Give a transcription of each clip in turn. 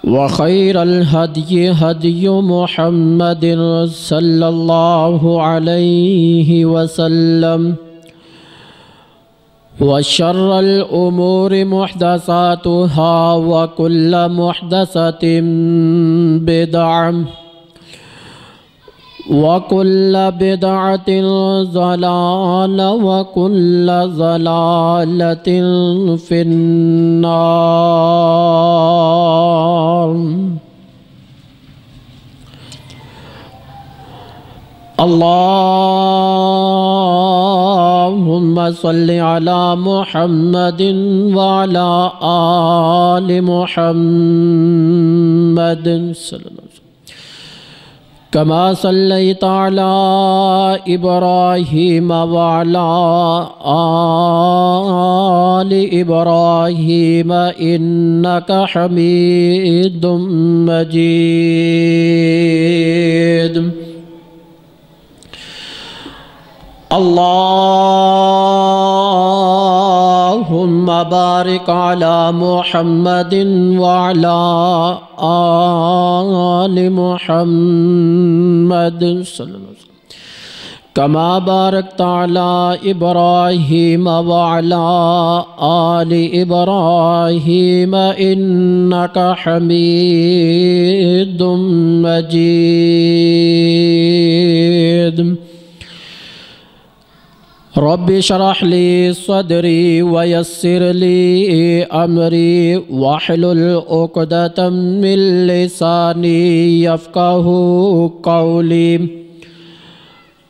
وخير الهدي هدي محمد صلى الله عليه وسلم وشر الأمور محدثاتها وكل محدثة بدعة وكل بدعة ضلالة وكل ضلالة في النار. اللهم صل على محمد وعلى آل محمد صلى الله عليه وسلم كما صليت على إبراهيم وعلى آل إبراهيم إنك حميد مجيد. اللهم بارك على محمد وعلى آل محمد صلى الله عليه وسلم كما باركت على إبراهيم وعلى آل إبراهيم إنك حميد مجيد. رب اشرح لي صدري ويسر لي أمري واحلل عقدة من لساني يفقه قولي.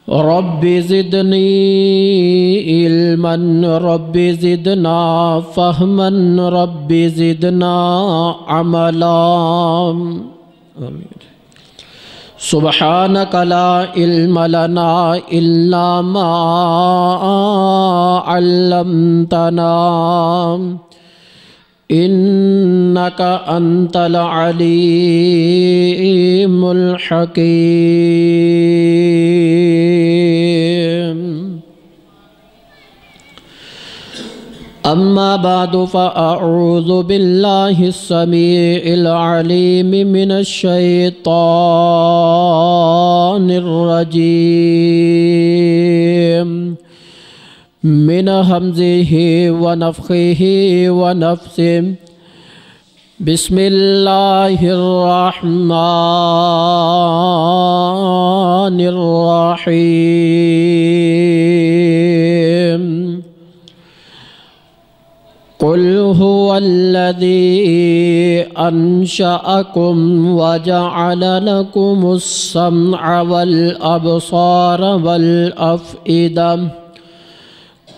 رب زدني علما رب زدنا فهما رب زدنا عملا. آمين. سبحانك لا علم لنا إلا ما علمتنا إنك أنت العليم الحكيم. أما بعد فأعوذ بالله السميع العليم من الشيطان الرجيم من همزه ونفخه ونفثه. بسم الله الرحمن الرحيم. قل هو الذي أنشأكم وجعل لكم السمع والأبصار والأفئدة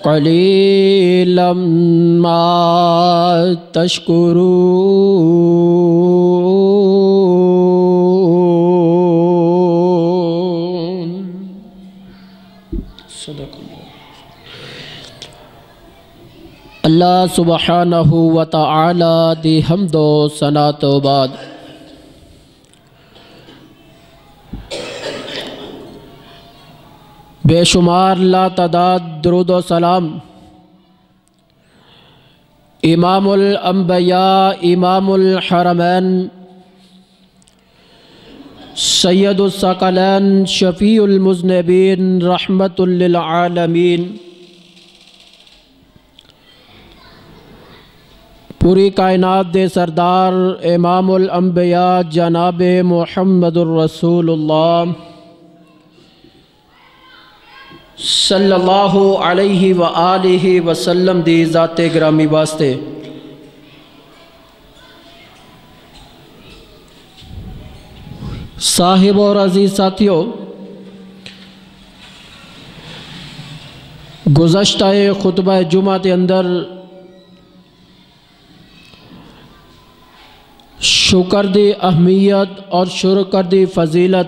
قليلا ما تشكرون. صدق اللہ. اللہ سبحانہ و تعالی دی حمد و ثنا تو بعد بے شمار لا تعداد درود و سلام امام الانبیاء امام الحرمین سید الثقلین شفیع المذنبین رحمت للعالمین پوری کائنات دے سردار امام الانبیاء جناب محمد الرسول اللہ صلی اللہ علیہ وآلہ وسلم دی ذات گرامی واسطے صاحب اور عزیز ساتھیوں، گزشتہ خطبہ جمعہ کے اندر شکر دی اہمیت اور شکر دی فضیلت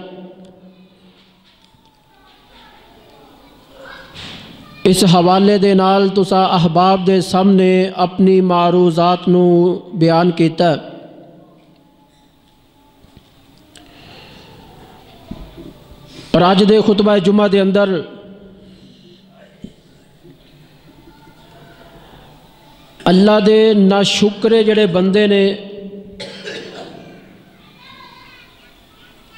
اس حوالے دے نال تسا احباب دے سامنے اپنی معروضات نو بیان کیتا ہے۔ اور آج دے خطبہ جمعہ دے اندر اللہ دے ناشکرے جڑے بندے نے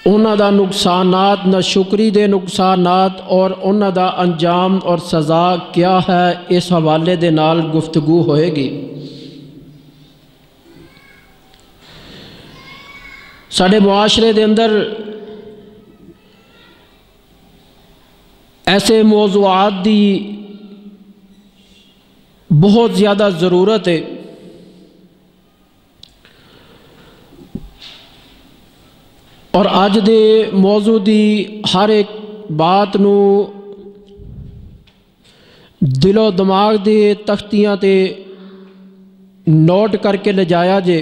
انہاں دا نقصانات، ناشکری دے نقصانات اور انہاں دا انجام اور سزا کیا ہے، اس حوالے دے نال گفتگو ہوئے گی۔ ساڈے معاشرے دے اندر ایسے موضوعات دی بہت زیادہ ضرورت ہے، اور اج دے موضوع دی ہر ایک بات نو دل و دماغ دے تختیاں تے نوٹ کر کے لے جایا جے۔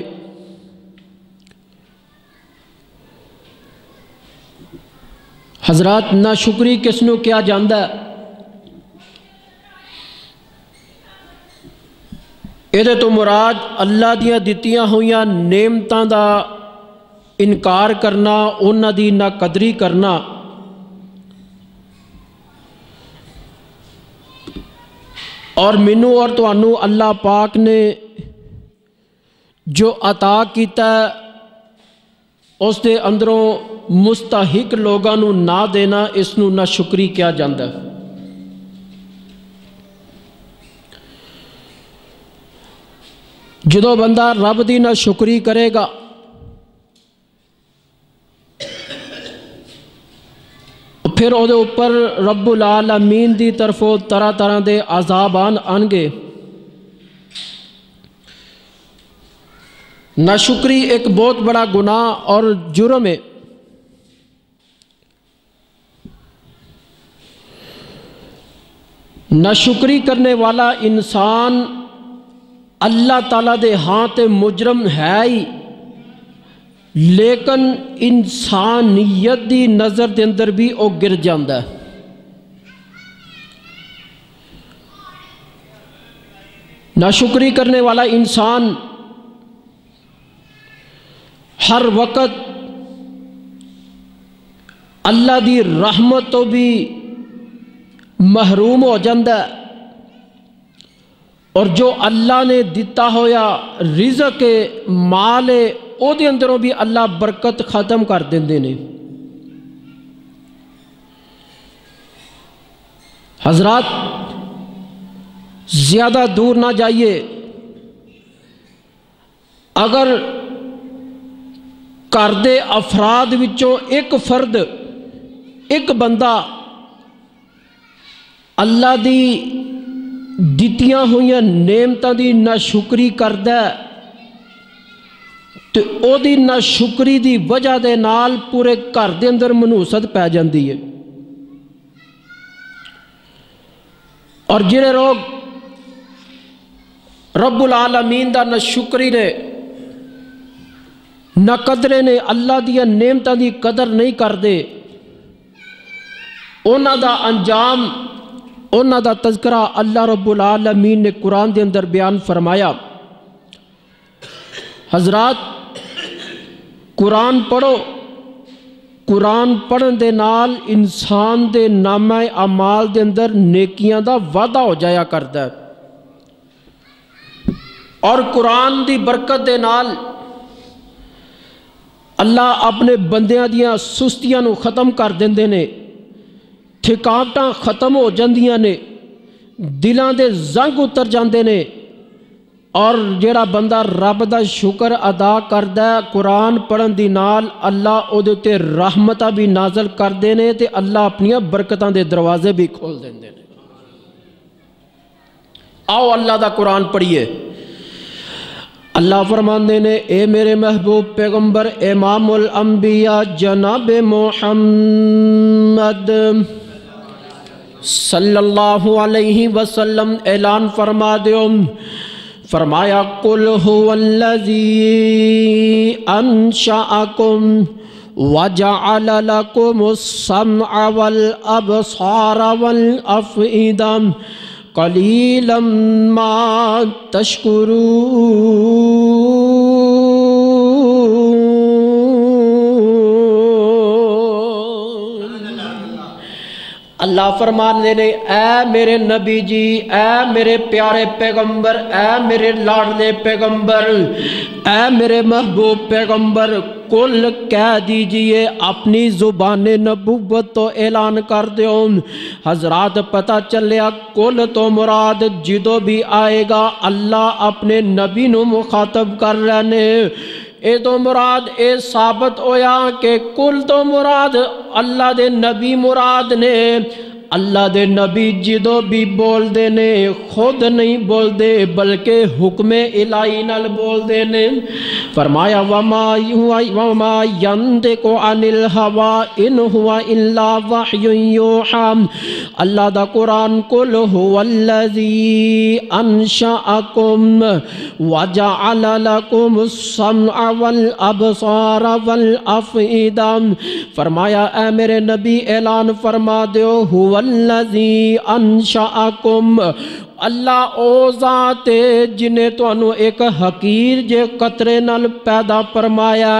حضرات، ناشکری کس نو کیا جاندا ہے؟ یہ تو مراد اللہ دیاں دتیاں ہوئیاں نعمتاں دا انکار کرنا، انہاں دی ناقدری کرنا۔ اور مینوں اور تانوں اللہ پاک نے جو عطا کیتا ہے اس دے اندروں مستحق لوگاں نوں نہ دینا، اس نوں ناشکری کیا جاندا ہے۔ جدوں بندہ رب دی ناشکری کرے گا پھر او دے اوپر رب العالمین دی طرفوں طرح طرح دے عذاب آن گے۔ ناشکری ایک بہت بڑا گناہ اور جرم ہے۔ ناشکری کرنے والا انسان اللہ تعالیٰ دے ہاں تے مجرم ہے ہی، لیکن انسانیت دی نظر دے اندر بھی او گر جاندا ہے۔ ناشکری کرنے والا انسان ہر وقت اللہ دی رحمت تو بھی محروم ہو جاندا ہے، اور جو اللہ نے دتا ہویا رزق مال ہے او دے اندروں بھی اللہ برکت ختم کر دیندے نے۔ حضرات، زیادہ دور نہ جائیے، اگر گھر دے افراد وچوں ایک فرد، ایک بندہ اللہ دی دتیاں ہوئیاں نعمتاں دی ناشکری کردا ہے تو او دی ناشکری دی وجہ دے نال پورے گھر دے اندر منوست پی جاندی ہے۔ اور جڑے لوگ رب العالمین دا ناشکری نے، نہ قدرے نے، اللہ دیا نعمتاں دی قدر نہیں کردے، انہاں دا انجام، انہاں دا تذکرہ اللہ رب العالمین نے قرآن دے اندر بیان فرمایا۔ حضرات، قرآن پڑھو، قرآن پڑھن دے نال انسان دے نامہ اعمال دے اندر نیکیاں دا وعدہ ہو جایا کردا ہے، اور قرآن دی برکت دے نال اللہ اپنے بندیاں دیاں سستیاں نو ختم کر دیندے نے، تھکاوٹاں ختم ہو جاندیاں نے، دلاں دے زنگ اتر جاندے نے، اور جڑا بندہ رب دا شکر ادا کردا ہے قرآن پڑھن دی نال، اللہ او دے تے رحمتاں بھی نازل کر دینے تے اللہ اپنیاں برکتاں دے دروازے بھی کھول دیندے نے۔ آؤ اللہ دا قرآن پڑھیے۔ اللہ فرماندے نے، اے میرے محبوب پیغمبر امام الانبیاء جناب محمد صلی اللہ علیہ وسلم اعلان فرما دیو، فرمایا قل هو الذی انشأکم وجعل لکم السمع والابصار والافئدہ قلیلا ما تشکرون۔ اللہ فرمانے نے، اے میرے نبی جی، اے میرے پیارے پیغمبر، اے میرے لاڈلے پیغمبر، اے میرے محبوب پیغمبر، کل کہہ دیجئے اپنی زبان نبوت تو اعلان کر دیو۔ حضرات پتہ چلیا کل تو مراد جدو بھی آئے گا اللہ اپنے نبی نو مخاطب کر رہے نے۔ اے تو مراد اے ثابت ہویا کہ کل تو مراد اللہ دے نبی مراد نے۔ اللہ دے نبی جدو بھی بول دے نے خود نہیں بول دے بلکہ حکم الہی نال بول دے نے۔ فرمایا وما ينطق عن الهوى ان هو الا وحی یوحى۔ اللہ دا قرآن قل هو الذی انشأکم وجعل لکم السمع والابصار والافئدہ۔ فرمایا اے میرے نبی اعلان فرما دیو هو الذی انشأکم، اللہ او ذات جنہیں تو انو ایک حقیر جے قطرے نال پیدا فرمایا۔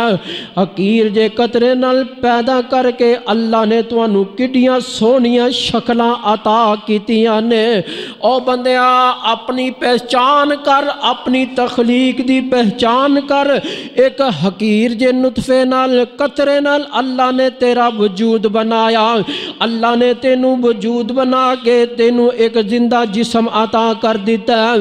حقیر جے قطرے نال پیدا کر کے اللہ نے تو انو کٹیاں سونیاں شکلاں عطا کیتیاں نے۔ او بندیا اپنی پہچان کر، اپنی تخلیق دی پہچان کر۔ ایک حقیر جے نطفے نال قطرے نال اللہ نے تیرا وجود بنایا۔ اللہ نے تینو وجود بنا کے تینو ایک زندہ جسم عطا کر دیتا ہے۔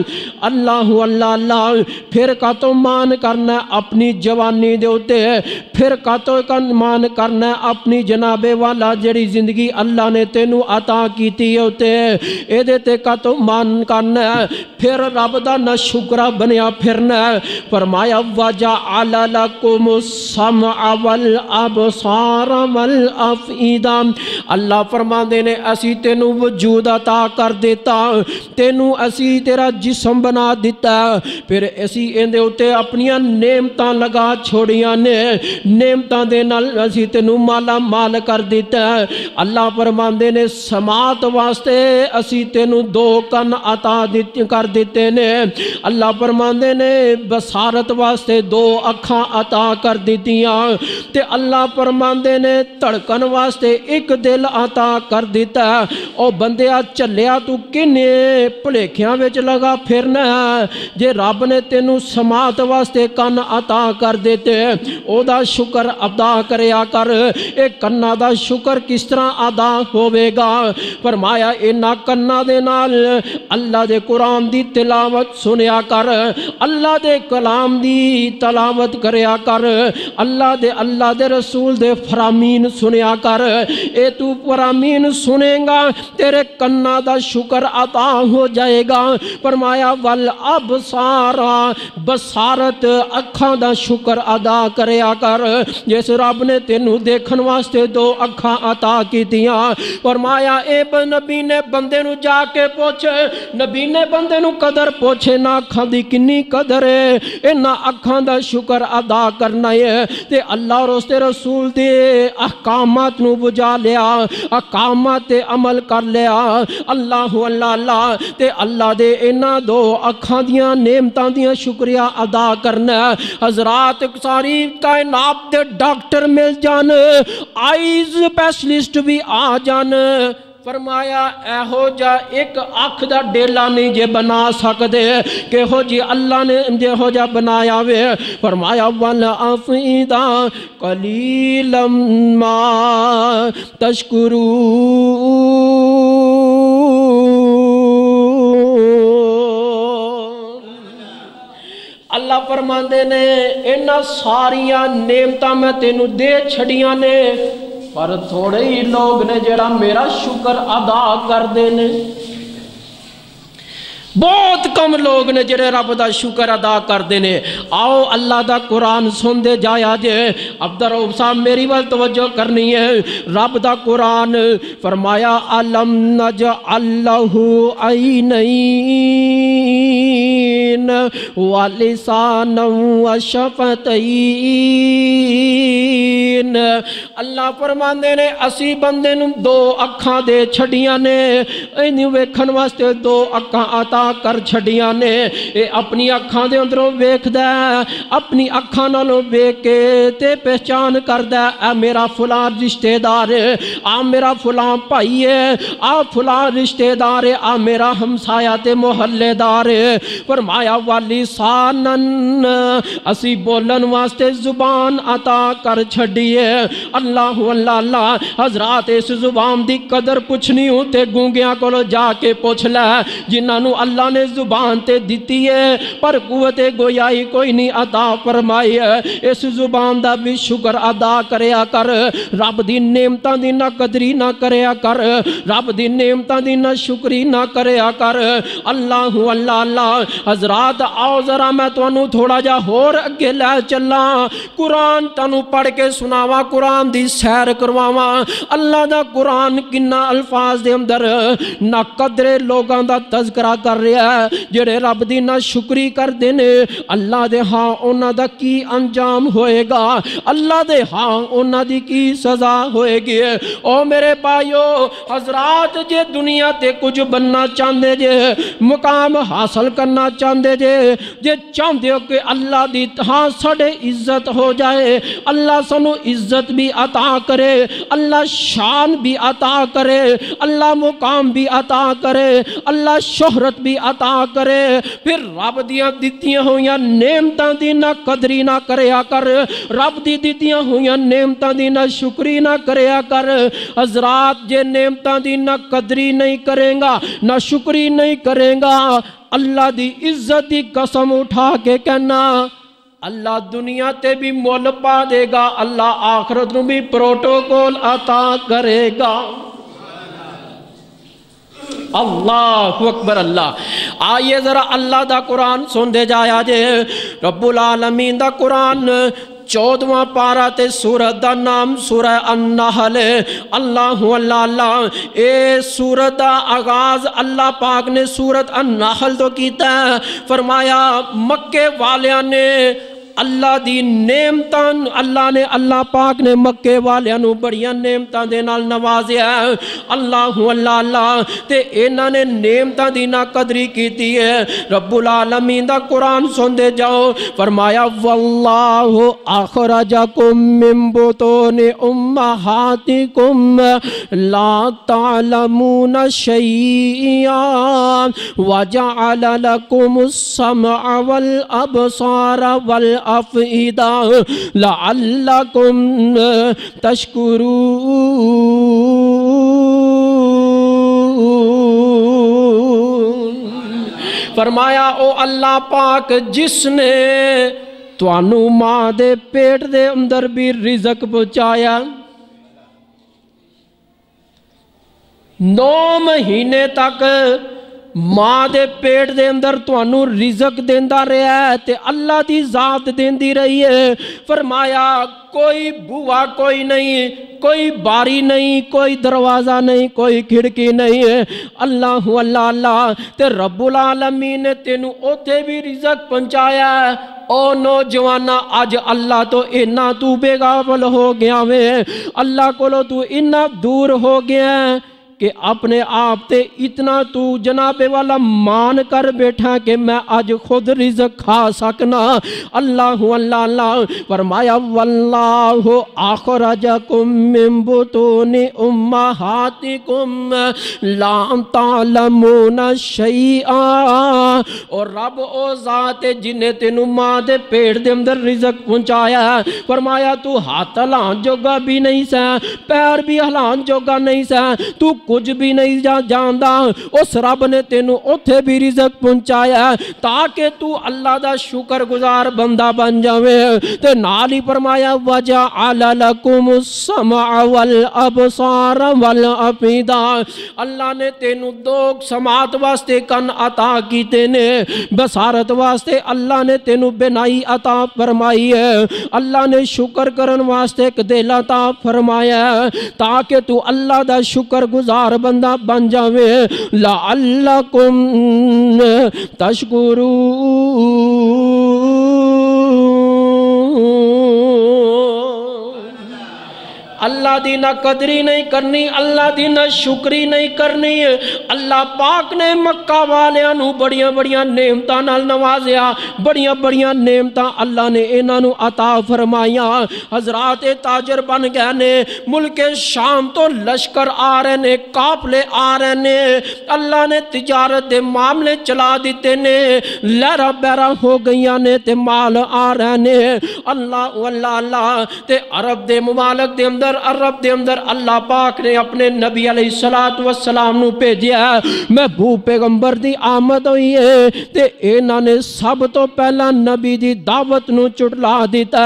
اللہ اللہ اللہ پھر کا تو مان کرنا اپنی جوانی دے ہوتے ہے، پھر کا تو مان کرنا اپنی جناب والا جڑی زندگی اللہ نے تینو عطا کیتی ہوتے ہے، اے دیتے کا تو مان کرنا ہے۔ پھر رب دا نہ شکرہ بنیا پھرنا ہے۔ فرمایا وَجَعَلَ لَكُمُ السَّمْعَ وَالْأَبْصَارَ وَالْأَفْئِدَةَ۔ اللہ فرما دینے اسی تینو وجود عطا کر دیتا، تینو اسی تیرا جسم بنا دیتا، پھر اسی اندے ہوتے اپنیاں نعمتاں لگا چھوڑیاں نے، نعمتاں دے نال اسی تینو مالا مال کر دیتا۔ اللہ فرماندے نے سماعت واسطے اسی تینو دو کن عطا کر دیتے نے۔ اللہ فرماندے نے بصارت واسطے دو اکھاں عطا کر دیتیاں، تے اللہ فرماندے نے دھڑکن واسطے ایک دل عطا کر دیتا۔ او بندیا چلیا تو کنے بھلیکھیاں وچ لگا پھرنا ہے؟ جے رب نے تینو سماعت واسطے کن عطا کر دیتے او دا شکر ادا کریا کر۔ ایک کنا دا شکر کس طرح ادا ہوئے گا؟ فرمایا اینا کنا دے نال اللہ دے قرآن دی تلاوت سنیا کر، اللہ دے کلام دی تلاوت کریا کر، اللہ دے رسول دے فرامین سنیا کر۔ اے تو فرامین سنے گا تیرے کنا دا شکر عطا ہو جائے گا۔ فرمایا والابصار، بصارت اکھاں دا شکر ادا کریا کر، جس رب نے تینو دیکھن واسطے دو اکھاں عطا کیتیاں۔ فرمایا اے نبی نے بندے نو جا کے پوچھے، نبی نے بندے نو قدر پوچھے نہ اکھاں دی کنی قدر ہے، انہاں اکھاں دا شکر ادا کرنا ہے۔ تے اللہ اور اس دے رسول دے احکامات نو بجا لیا، احکامات تے عمل کر لیا۔ اللہ اللہ اللہ تے اللہ دے انہاں دو اکھاں دیاں نعمتاں دیاں شکریہ ادا کرنا۔ حضرات ساری کائنات دے ڈاکٹر مل جان، آئیز اسپیشلسٹ بھی آ جان، فرمایا اے ہو جا ایک اکھ دا ڈیلا نہیں جے بنا سکدے کہ ہو جی اللہ نے جے ہو جا بنایا وے۔ فرمایا والافئدہ قلیلا ما تشکرون۔ اللہ فرماندے نے انہاں ساریاں نعمتاں میں تینو دے چھڑیاں نے، پر تھوڑے ہی لوگ نے جڑا میرا شکر ادا کر دینے۔ بہت کم لوگ نے جڑے رب دا شکر ادا کر دینے۔ آؤ اللہ دا قرآن سن دے جایا جے۔ عبدالرؤف صاحب میری وال توجہ کرنی ہے۔ رب دا قرآن فرمایا علم نجعل لہ عینین ولسانا وشفتین۔ اللہ فرماندے نے اسی بندے نوں دو اکھاں دے چھڑیاں نے، اینوں ویکھن واسطے دو اکھاں عطا کر چھڑیاں نے، اے اپنی اکھاں دے اندروں ویکھدا ہے، اپنی اکھاں نالوں ویکھ کے تے پہچان کردا ہے، اے میرا فلاں رشتہ دار ہے، آ میرا فلاں بھائی ہے، آ فلاں رشتہ دار ہے، آ میرا ہمسایہ تے محلے دار ہے۔ فرمایا وَلِسَانًا، اسی بولن واسطے زبان عطا کر چھڑیے۔ اللہ اللہ اللہ، حضرات اس زبان دی قدر پوچھنی ہوں تے گونگیاں کولو جا کے پوچھ لے، جنہاں نو اللہ نے زبان تے دیتی ہے پر قوت گویائی کوئی نہیں عطا فرمائی ہے، اس زبان دا بھی شکر ادا کریا کر، رب دی نعمتاں دی نہ قدری نہ کریا کر، رب دی نعمتاں دی نہ شکری نہ کریا کر۔ اللہ اللہ اللہ، حضرات آؤ ذرا میں تانوں تھوڑا جا ہور اگے لے چلاں، قرآن تانوں پڑھ کے سناواں، قرآن دی سیر کرواواں۔ اللہ دا قرآن کنا الفاظ دے اندر نہ قدرے لوگاں دا تذکرہ کر رہا ہے جڑے رب دی نہ شکری کر دینے، اللہ دے ہاں انہاں دا کی انجام ہوئے گا، اللہ دے ہاں انہاں دی کی سزا ہوئے گی۔ او میرے بھائیو، حضرات جے دنیا تے کچھ بننا چاندے جے، مقام حاصل کرنا چاندے جے چاندے ہو کہ اللہ دی ہاں ساڑے عزت ہو جائے، اللہ سنو عزت بھی عطا کرے، اللہ شان بھی عطا کرے، اللہ مقام بھی عطا کرے، اللہ شہرت بھی عطا کرے، پھر رب دیاں دتیاں ہویاں نعمتاں دی نہ قدری نہ کریا کر، رب دی دتیاں ہویاں نعمتاں دی نہ شکری نہ کریا کر۔ حضرات جے نعمتاں دی نہ قدری نہیں کرے گا نہ شکری نہیں کرے گا، اللہ دی عزت دی قسم اٹھا کے کہنا اللہ دنیا تے بھی مول پا دے گا، اللہ آخرت نو بھی پروٹوکول عطا کرے گا۔ اللہ اکبر اللہ۔ آئیے ذرا اللہ دا قرآن سن دے جایا جے، رب العالمین دا قرآن 14واں پارہ تے سورت دا نام سورہ النحل۔ اللہ اللہ اللہ، اے سورت دا آغاز اللہ پاک نے سورت النحل تو کیتا ہے، فرمایا مکے والیاں نے اللہ دی نعمتاں، اللہ پاک نے مکے والیاں نو بڑیاں نعمتاں دے نال نوازیا ہے۔ اللہ اللہ اللہ، تے انہاں نے نعمتاں دی نہ قدری کیتی ہے۔ رب العالمین دا قرآن سن دے جاؤ، فرمایا واللہ اخرجکم من بطون امہاتکم لا تعلمون شیئا وجعل لکم السمع والابصار والافئدہ لعلکم تشکرون۔ فرمایا او اللہ پاک جس نے توانو ماں دے پیٹ دے اندر بھی رزق پہنچایا، 9 مہینے تک ماں دے پیٹ دے اندر توانو رزق دیندہ رہا ہے تے اللہ دی ذات دیندی رہی ہے۔ فرمایا کوئی بوا کوئی نہیں، کوئی باری نہیں، کوئی دروازہ نہیں، کوئی کھڑکی نہیں ہے۔ اللہ اللہ اللہ، تے رب العالمین نے تینوں اوتھے بھی رزق پہنچایا ہے۔ او نوجوانا اج اللہ تو انہا تو بے غافل ہو گیا میں، اللہ کو لو تو انہا دور ہو گیا ہے کہ اپنے آپ تے اتنا تو جناب والا مان کر بیٹھا کہ میں آج خود رزق کھا سکنا۔ اللہ اللہ اللہ، فرمایا واللہ اخرجکم من بطون امہاتکم لا تعلمون شیئا، اور رب او ذات جنہیں تینوں ماں دے پیٹ دے اندر رزق پہنچایا ہے، فرمایا تو ہاتھ ہلان جوگا بھی نہیں سا، پیر بھی ہلان جوگا نہیں سا، تو کچھ بھی نہیں جاندا، اس رب نے تینوں اوتھے بھی رزق پہنچایا تاکہ تو اللہ دا شکر گزار بندہ بن جاوے۔ تے نال ہی فرمایا وَجَعَلَ لَكُمُ السَّمْعَ وَالْأَبْصَارَ وَالْأَفْئِدَةَ، اللہ نے تینوں دو سماعت واسطے کن عطا کیتے نے، بصارت واسطے اللہ نے تینوں بینائی عطا فرمائی ہے، اللہ نے شکر کرن واسطے ایک دل عطا فرمایا ہے تاکہ تو اللہ دا شکر گزار بندہ بن جاوے۔ لعلکم تشکرون، اللہ دی نہ قدری نہیں کرنی، اللہ دی نہ شکری نہیں کرنی۔ اللہ پاک نے مکہ والیاں نو بڑیاں بڑیاں نعمتاں نال نوازیا، بڑیاں بڑیاں نعمتاں اللہ نے انہاں نو عطا فرمائیاں۔ حضرات تاجر بن گئے نے، ملک شام تو لشکر آ رہے نے، قافلے آ رہے نے، اللہ نے تجارت دے معاملے چلا دیتے نے، لہرا بہرا ہو گئیاں نے تے مال آ رہے نے۔ اللہ اللہ تے عرب دے ممالک دے اندر، عرب دے اندر اللہ پاک نے اپنے نبی علیہ السلام نو بھیجیا۔ محبوب پیغمبر دی آمد ہوئی ہے تے انہاں نے سب تو پہلا نبی دی دعوت نو چٹلا دیتا،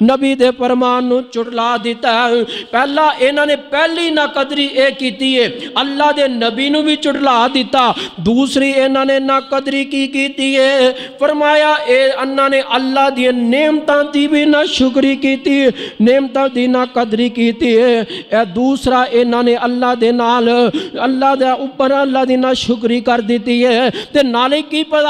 نبی دے فرمان نو چٹلا دیتا۔ پہلا انہاں نے پہلی نہ قدری اے کیتی ہے، اللہ دے نبی نو بھی چٹلا دیتا۔ دوسری انہاں نے نہ قدری کی کیتی ہے، فرمایا اے انہاں نے اللہ دی نعمتاں دی بھی نہ شکری کیتی، نعمتاں دی نہ قدری کیتی ہے۔ اے دوسرا انہاں نے اللہ دے نال، اللہ دے اوپر اللہ دی نہ شکری کر دیتی ہے تے نالے کی پتہ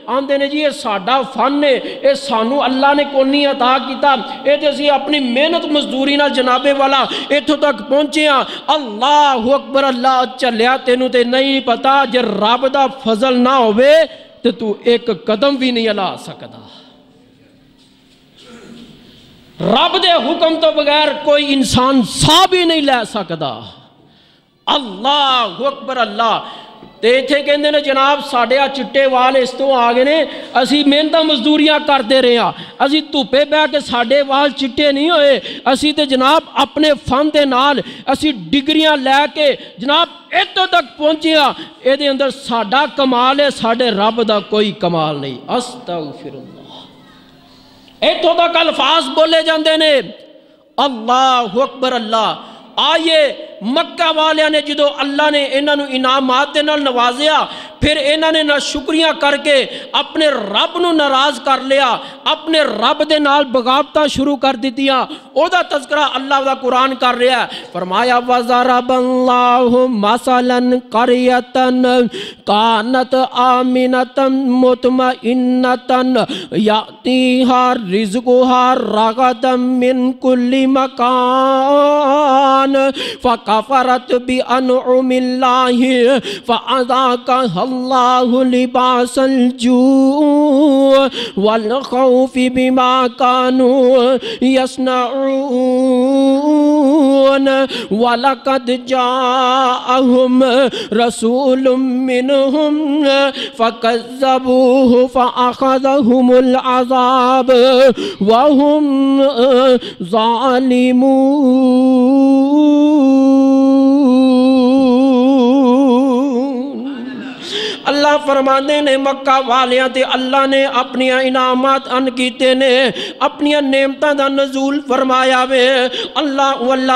آندے نے جی یہ ساڈا فن ہے، اے سانو اللہ نے کونی عطا کیتا، اے تے اسی اپنی محنت مزدوری نال جناب والا ایتھوں تک پہنچے ہاں۔ اللہ اکبر، اللہ چلیا تینوں تے نہیں پتا جے رب دا فضل نہ ہوئے تے تو ایک قدم بھی نہیں ہلا سکدا۔ رب دے حکم تو بغیر کوئی انسان سا بھی نہیں لے سکدا۔ اللہ اکبر، اللہ تے ایتھے کہندے نے جناب ساڈے چٹے وال اس تو آ گئے نے، اسی محنتاں مزدوریاں کرتے رہے ہاں، اسی دھوپے بہ کے ساڈے وال چٹے نہیں ہوئے، اسی تے جناب اپنے فن دے نال اسی ڈگریاں لے کے جناب ایتھوں تک پہنچے ہاں۔ اے دے اندر ساڈا کمال ہے، ساڈے رب دا کوئی کمال نہیں۔ استغفر اللہ، ایتھوں تک الفاظ بولے جاندے نے۔ اللہ اکبر، اللہ آئیے مکہ والیاں نے جدو اللہ نے انہاں نو انعامات دے نال نوازیا، پھر انہاں نے نہ شکریاں کر کے اپنے رب نو ناراض کر لیا، اپنے رب دے نال بغاوتاں شروع کر دیتیاں۔ او دا تذکرہ اللہ دا قرآن کر رہا ہے، فرمایا وَضَرَبَ اللَّهُ مَثَلًا قَرْيَةً كَانَتْ آمِنَةً مُطْمَئِنَّةً يَأْتِيهَا رِزْقُهَا رَغَدًا مِّن كُلِّ مَكَانٍ فَكَفَرَتْ بِأَنْعُمِ اللَّهِ فَأَذَاقَهَا اللَّهُ لِبَاسَ الْجُوعِ وَالْخَوْفِ بِمَا كَانُوا يَصْنَعُونَ وَلَقَدْ جَاءَهُمْ رَسُولٌ مِّنْهُمْ فَكَذَّبُوهُ فَأَخَذَهُمُ الْعَذَابُ وَهُمْ ظَالِمُونَ۔ اللہ فرمانے نے مکہ والیاں تے اللہ نے اپنی انعامات ان کیتے نے، اپنی نعمتاں دا نزول فرمایا وے۔ اللہ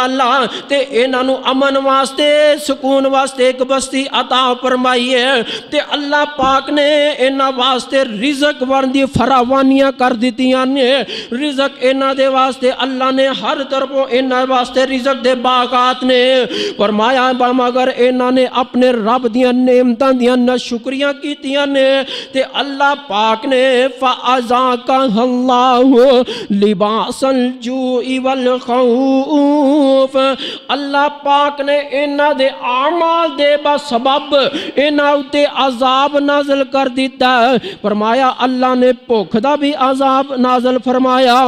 اللہ تے انہاں نو امن واسطے، سکون واسطے ایک بستی عطا فرمائی ہے تے اللہ پاک نے انہاں واسطے رزق وردی فراوانیاں کر دیتیاں نے۔ رزق انہاں دے واسطے اللہ نے ہر طرفوں انہاں واسطے رزق دے باغات نے۔ فرمایا مگر انہاں نے اپنے رب دیاں نعمتاں دیاں نہ شکریاں کیتیاں نے تے اللہ پاک نے فَأَذَاقَهَا اللَّهُ لِبَاسَ الْجُوعِ وَالْخَوْفِ، اللہ پاک نے انہاں دے اعمال دے بسبب انہاں اُتے عذاب نازل کر دیتا ہے۔ فرمایا اللہ نے بھوک دا بھی عذاب نازل فرمایا،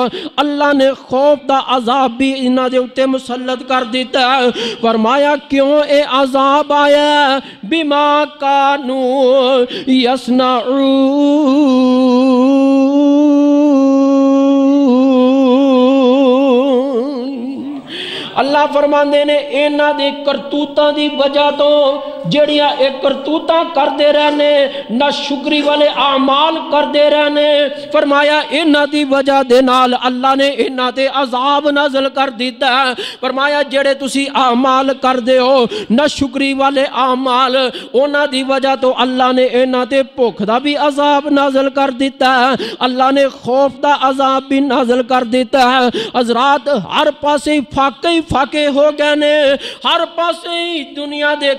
اللہ نے خوف دا عذاب بھی انہاں دے اُتے مسلط کر دیتا ہے۔ فرمایا کیوں اے عذاب آیا؟ بِمَا كَانُوا يَصْنَعُونَ۔ اللہ فرماندے نے انہاں دی کرتوتاں دی وجہ تو جڑیاں ایک کرتوتاں کر دے رہنے، نہ شکری والے اعمال کر دے رہنے، فرمایا انہاں دی وجہ دے نال اللہ نے انہاں تے عذاب نازل کر دیتا ہے۔ فرمایا جڑے تسی اعمال کر دے ہو نہ شکری والے اعمال، انہاں دی وجہ تو اللہ نے انہاں تے بھوک دا بھی عذاب نازل کر دیتا ہے، اللہ نے خوف دا عذاب بھی نازل کر دیتا ہے۔ حضرات ہر پاسے فاقے ہو گئے نے، ہر پاسے دنیا دے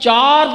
4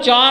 4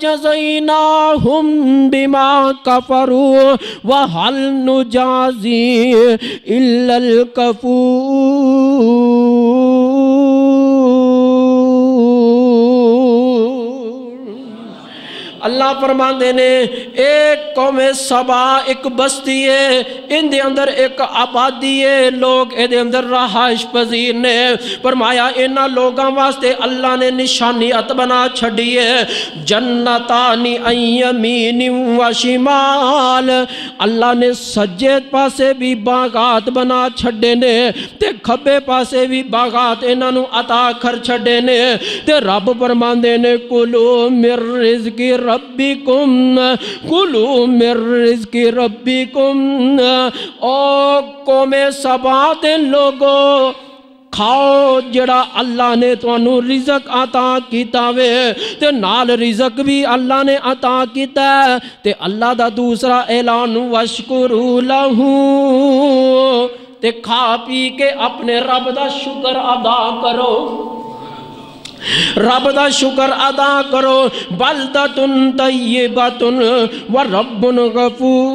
جزیناہم بما کفروا وہل نجازی الا الکفور۔ اللہ فرماندے نے ایک قوم سبا ایک بستی ہے، ان دے اندر ایک آبادی ہے، لوگ اے دے اندر رہائش پذیر نے۔ فرمایا انہاں لوگاں واسطے اللہ نے نشانیت بنا چھڑی ہے، جنتانی ان یمین و شمال، اللہ نے سجے پاسے بھی باغات بنا چھڑے نے تے کھبے پاسے بھی باغات انہاں نو عطا کر چھڑے نے تے رب فرماندے نے کلو من رزق ربکم، کلو من رزق ربکم، او قوم سبا دے لوگو کھاؤ جڑا اللہ نے تانوں رزق عطا کیتا وے تے نال رزق بھی اللہ نے عطا کیتا ہے تے اللہ دا دوسرا اعلان وشکرو لہو، تے کھا پی کے اپنے رب دا شکر ادا کرو، رب دا شکر ادا کرو۔ بلدتن طیبتن ورب غفور،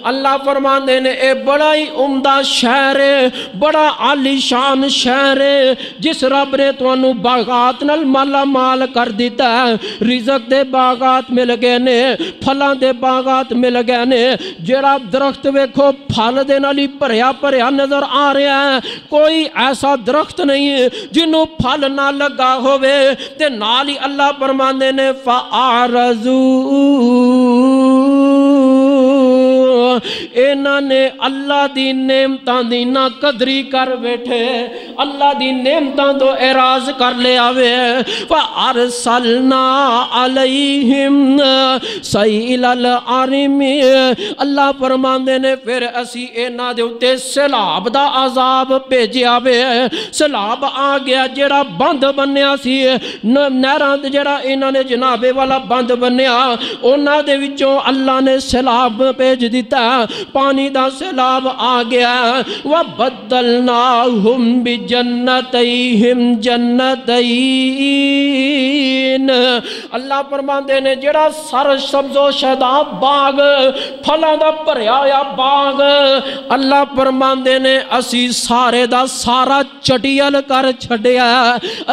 اللہ فرماندے نے اے بڑا ہی عمدہ شہر ہے، بڑا عالی شان شہر ہے، جس رب نے تانوں باغات نال مالا مال کر دیتا ہے، رزق دے باغات مل گئے نے، پھلاں دے باغات مل گئے نے، جڑا درخت ویکھو پھل دے نال ہی بھریا بھریا نظر آ رہا ہے، کوئی ایسا درخت نہیں جنوں پھل نہ لگا ہوئے تے نال ہی اللہ فرماندے نے انہاں نے اللہ دی نعمتاں دی نا قدری کر بیٹھے، اللہ دی نعمتاں تو اعراض کر لے آوے۔ فَأَرْسَلْنَا عَلَيْهِمْ سَيْلَ الْعَرِمِ، اللہ فرماندے نے پھر اسی انہاں دے اُتے سیلاب دا عذاب بھیجیا وے، سیلاب آ گیا جڑا بند بنیا سی، نہراں جڑا انہاں نے جنابے والا بند بنیا انہاں دے وچوں اللہ نے سیلاب بھیج دیتا، پانی دا سیلاب آ گیا۔ وَبَدَّلْنَاهُمْ بِجَنَّتَيْهِمْ جَنَّتَيْن، اللہ فرماندے نے جڑا سر سبز و شاداب باغ پھلاں دا بھریا ہویا باغ، اللہ فرماندے نے اسی سارے دا سارا چٹیل کر چھڈیا،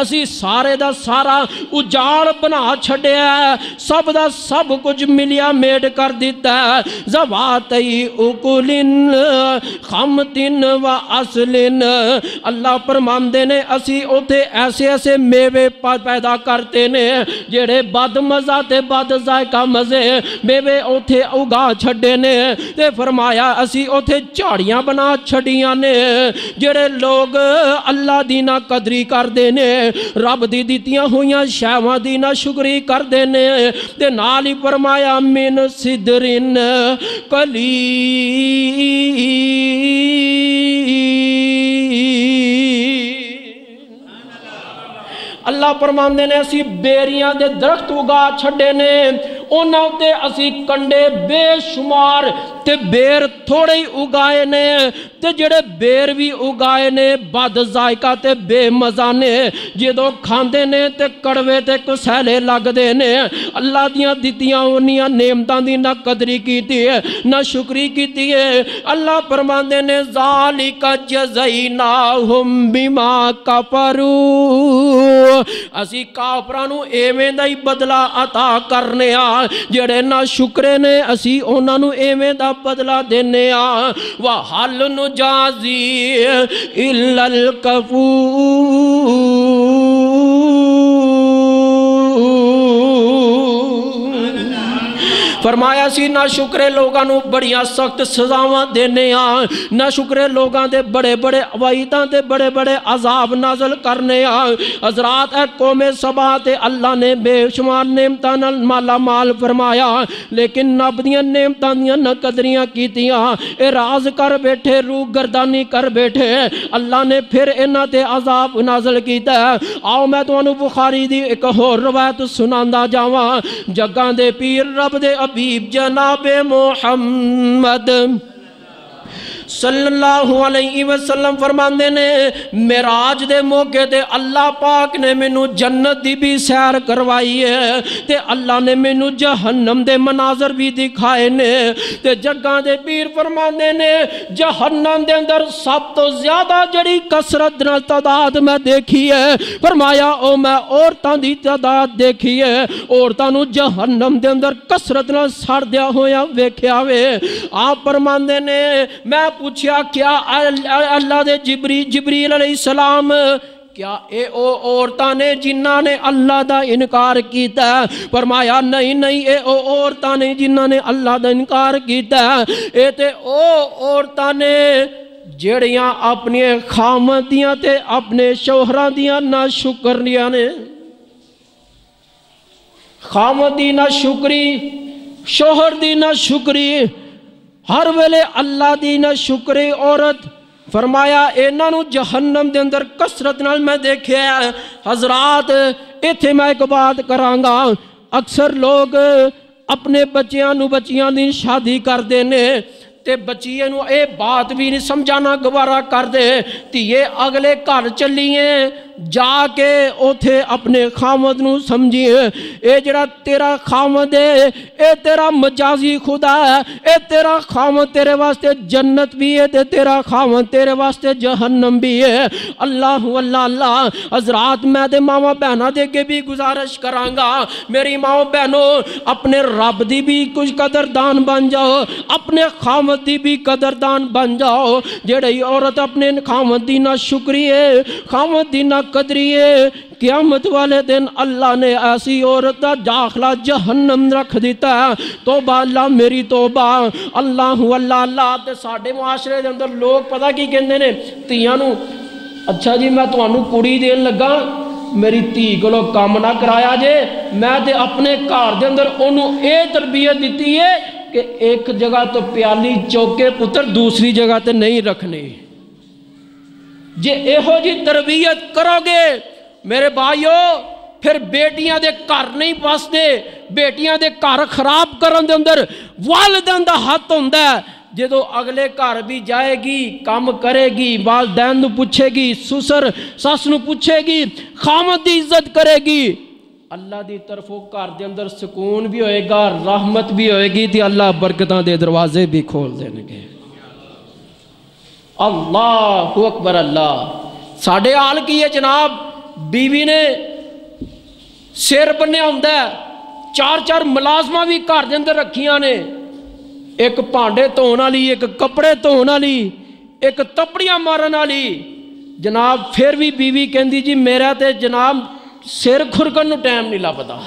اسی سارے دا سارا اجاڑ بنا چھڈیا، سب دا سب کچھ ملیا میڈ کر دیتا ہے۔ زواتی اکلن خمتن و اصلن، اللہ فرماندے نے اسی اوتھے ایسے ایسے میوے پیدا کرتے نے جڑے بد مزہ تے بد ذائقہ مزے میوے اوتھے اگا چھڈے نے تے فرمایا اسی اوتھے جھاڑیاں بنا چھڈیاں نے، جڑے لوگ اللہ دی نا قدری کر دینے، رب دی دتیاں ہویاں شہواں دی نا شکری کر دینے تے نال ہی فرمایا من صدرن اللہ فرماندے نے اسی بیریاں دے درخت اگا چھڈے نے، انہاں تے اسی کنڈے بے شمار تے بیر تھوڑے ہی اگائے نے تے جڑے بیر بھی اگائے نے بد ذائقہ تے بے مزہ نے، جدوں کھاندے نے تے کڑوے تے کسیلے لگ دے نے۔ اللہ دیاں دتیاں انیاں نعمتاں دی نہ قدری کیتی ہے نہ شکری کیتی ہے۔ اللہ فرماندے نے ذالک جزیناہم بما کفروا، اسی کافراں نو ایویں دا ہی بدلہ عطا کرنے آ، جڑے نہ شکرے نے اسی انہاں نو ایویں دا بدلہ دینے آ۔ وَحَلْ نُجَازِي إِلَّا الْكَفُورِ، فرمایا سی نہ شکرے لوگاں نو بڑیاں سخت سزاواں دینے آ، نہ شکرے لوگاں دے بڑے بڑے وعیداں دے بڑے بڑے عذاب نازل کرنے آ۔ حضرات اے قوم سبا تے اللہ نے بے شمار نعمتاں نال مالا مال فرمایا، لیکن رب دیاں نعمتاں دیاں نہ قدریاں کیتیاں، اعراض کر بیٹھے، روح گردانی کر بیٹھے، اللہ نے پھر انہاں تے عذاب نازل کیتا ہے۔ آؤ میں تانوں بخاری دی ایک ہور روایت سناندا جاواں، جگاں دے پیر رب دے حبیب جناب محمد صلی اللہ علیہ وسلم فرماندے نے معراج دے موقع تے اللہ پاک نے مینوں جنت دی بھی سیر کروائی ہے تے اللہ نے مینوں جہنم دے مناظر بھی دکھائے نے تے جگہ دے پیر فرماندے نے جہنم دے اندر سب تو زیادہ جڑی کثرت نال تعداد میں دیکھی ہے فرمایا او میں عورتاں دی تعداد دیکھی ہے عورتاں نو جہنم دے اندر کثرت نال سڑدیا ہویا ویکھیا وے آپ فرماندے نے میں پوچھیا کیا اللہ دے جبریل علیہ السلام کیا اے او عورتاں نے جنہاں نے اللہ دا انکار کیتا ہے فرمایا نہیں اے او عورتاں نے جنہاں نے اللہ دا انکار کیتا ہے اے تے او عورتاں نے جڑیاں اپنی خامدیاں تے اپنے شوہراں دیاں نہ شکریاں نے خامدی نہ شکری شوہر دی نہ شکری ہر ویلے اللہ دی نہ شکری عورت فرمایا انہاں نو جہنم دے اندر کثرت نال میں دیکھیا حضرات ایتھے میں ایک بات کراں گا اکثر لوگ اپنے بچیاں نو بچیاں دی شادی کر دینے تے بچیاں نو اے بات بھی نہیں سمجھانا گوارا کر دے تی یہ اگلے گھر چلیے جا کے اوتھے اپنے خامد نو سمجھیے اے جڑا تیرا خامد ہے اے تیرا مجازی خدا ہے اے تیرا خامد تیرے واسطے جنت بھی ہے تے تیرا خامد تیرے واسطے جہنم بھی ہے اللہ اللہ حضرات میں دے ماما بہنہ دے کے بھی گزارش کرانگا میری ماما بہنوں اپنے رب دی بھی کچھ قدردان بن جاؤ اپنے خامد دی بھی قدردان بن جاؤ جڑی عورت اپنے خامد دی نہ شکریے خامد دی نہ قدریے قیامت والے دن اللہ نے ایسی عورت داخلہ جہنم رکھ دیتا ہے توبہ اللہ میری توبہ اللہ تے ساڑھے معاشرے دے اندر لوگ پتہ کی کہندے نے تیاں نو اچھا جی میں توانو کڑی دین لگا میری تھی کولو کام نہ کرایا جے میں تے اپنے گھر دے اندر انہوں اے تربیت دیتی ہے کہ ایک جگہ تو پیالی چوکے پتر دوسری جگہ تے نہیں رکھنے جے ایہو جی تربیت کرو گے میرے بھائیو پھر بیٹیاں دے کار نہیں پاس دے بیٹیاں دے کار خراب کرن دے اندر والدین دا ہاتھ ہوندہ ہے جدو اگلے کار بھی جائے گی کام کرے گی والدین نو پوچھے گی سسر ساس نو پوچھے گی خامد دی عزت کرے گی اللہ دی طرفوں کار دے اندر سکون بھی ہوئے گا رحمت بھی ہوئے گی تی اللہ برکتاں دے دروازے بھی کھول دینے گے اللہ اکبر اللہ ساڑھے آل کی یہ جناب بیوی نے سیر بننے ہوندہ ہے چار ملازمہ بھی گھر دے اندر رکھیاں نے ایک پانڈے دھونا لی ایک کپڑے دھونا لی ایک تپڑیاں مارنا لی جناب پھر بھی بیوی کہندی جی میرا تے جناب سیر کھرکن نو ٹائم نہیں لبدا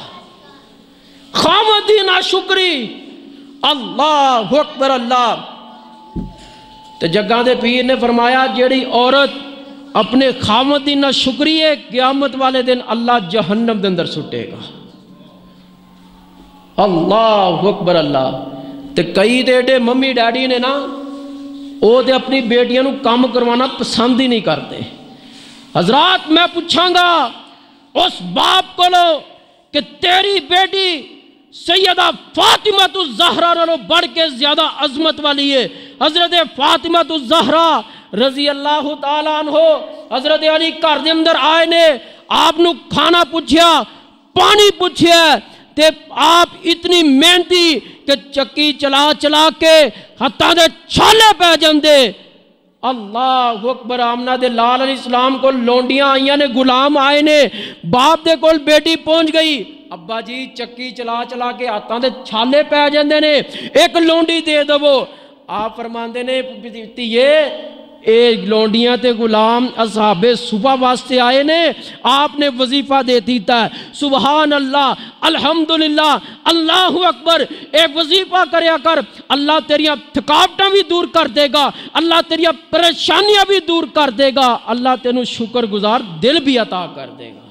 خامدی نہ شکری اللہ اکبر اللہ تے جگہ دے پیر نے فرمایا جیڑی عورت اپنے خامد دی نہ شکری ہے قیامت والے دن اللہ جہنم دے اندر سٹے گا اللہ اکبر اللہ تے کئی ڈیڈے ممی ڈیڈی نے نا او دے اپنی بیٹیاں نو کام کروانا پسند ہی نہیں کرتے حضرات میں پوچھاں گا اس باپ کو لو کہ تیری بیٹی سیدہ فاطمہ الزہرا نالوں بڑھ کے زیادہ عظمت والی ہے حضرت فاطمہ الزہرا رضی اللہ تعالیٰ عنہ حضرت علی گھر دے اندر آئے نے آپ نو کھانا پوچھیا پانی پوچھیا تے آپ اتنی محنتی کہ چکی چلا کے حتیٰ دے چھالے پہ جاندے اللہ اکبر آمنہ دے لال علیہ السلام کو لونڈیاں آئیاں نے غلام آئے نے باپ دے کول بیٹی پہنچ گئی ابا جی چکی چلا کے آتاں دے چھالے پہ جاندے نے ایک لونڈی دے دو آپ فرماندے نے یہ اے لونڈیاں تے غلام اصحاب صبح واسطے آئے نے آپ نے وظیفہ دے دیتا ہے سبحان اللہ الحمدللہ اللہ اکبر ایک وظیفہ کریا کر اللہ تیریاں تھکاوٹاں بھی دور کر دے گا اللہ تیریاں پریشانیاں بھی دور کر دے گا اللہ تینوں شکر گزار دل بھی عطا کر دے گا